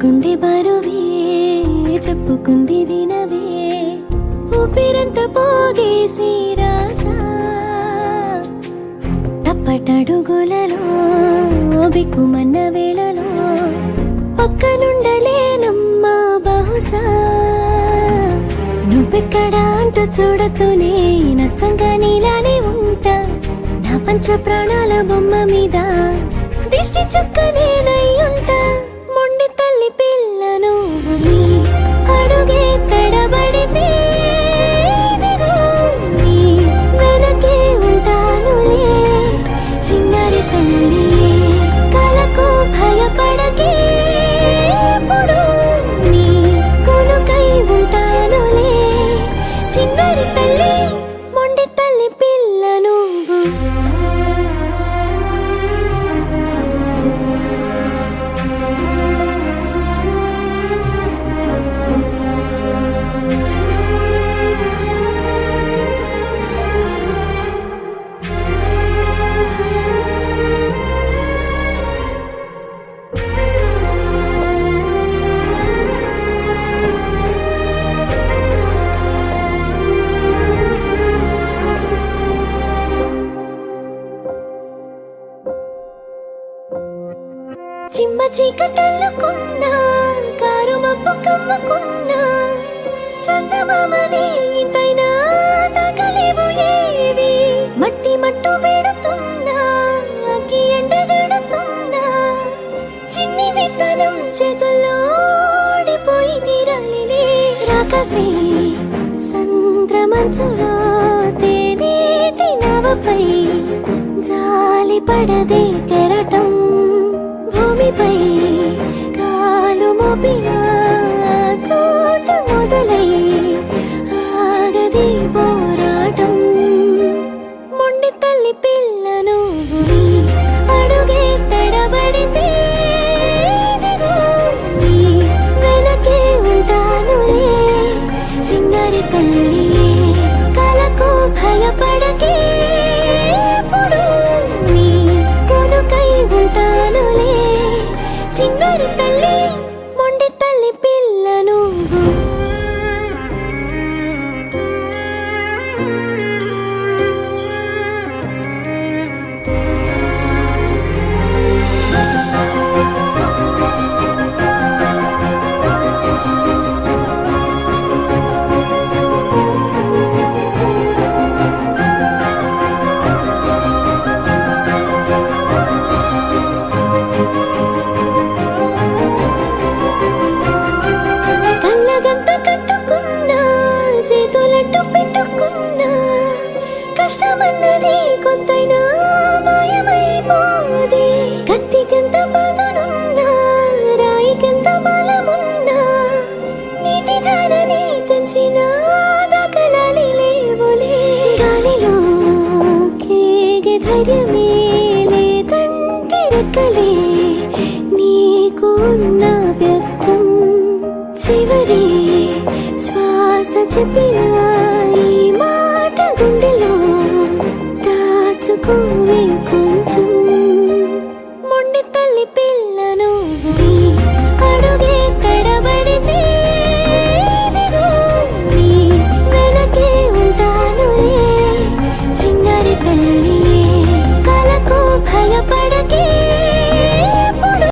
గుండె బరువే చెప్పుకుంది వినవే ఊపిరంత పోగేసి రాసా తప్పటడుగులలో బిక్కుమన్న వేళలో పక్కనుండలేనమ్మా బహుశా నువ్వెక్కడ అంటూ చూడతూనే నచ్చంగా నీలానే ఉంటా నా పంచ ప్రాణాల బొమ్మ మీద దిష్టి చుక్క నేనై ఉంటా మొండి తల్లి పిల్ల నువ్వు నీ అడుగే తడబడితే ఇదిగో నీ వెనకే ఉంటానులే చిన్నారి తల్లి కలకు భయపడకే ఎప్పుడు నీ కొనుకై ఉంటానులే చిన్నారి తల్లి మొండి తల్లి పిల్ల నువ్వు చిమ్మ చీకటల్లుకున్నా కారు మబ్బు కమ్ముకున్నా చందమామని ఇంతైనా తగలేవు ఏవి మట్టి మట్టు పెడుతున్నా అగ్గి ఎండగడుతున్నా చిన్ని విత్తనం చేతుల్లో ఓడిపోయి తీరాలిలే రాకసే సంద్రమంచులో తేనేటి నవపై జాలి పడదే కెరటం భూమిపై కాలు మోపిన చోట మొదలై ఆగది పోరాటం మొండి తల్లి పిల్ల నువ్వు నీ అడుగే తడబడితే ఇదిగో నీ వెనకే ఉంటానులే చిన్నారి తల్లి కలకు భయపడకే ఎప్పుడు నీ కొనుకై ఉంటానులే చిన్నారి తల్లి మొండి తల్లి పిల్ల నువ్వు చేతులట్టు పెట్టుకున్నా కష్టమన్నది కొంతైనా మాయమైపోదే కత్తికెంత పదునున్నా రాయికెంత బలమున్నా నీటి ధారని తెంచిన దాఖలాలి లేవులే గాలిలో కేగే ధైర్యమే లేదంటే రెక్కలే నీకున్న వ్యర్థం చివరి శ్వాస చెప్పిన ఈ మాట గుండెలో దాచుకోవే కొంచెం మొండి తల్లి పిల్ల నువ్వు నీ అడుగే తడబడితే ఇదిగో నీ వెనకే ఉంటానులే చిన్నారి తల్లి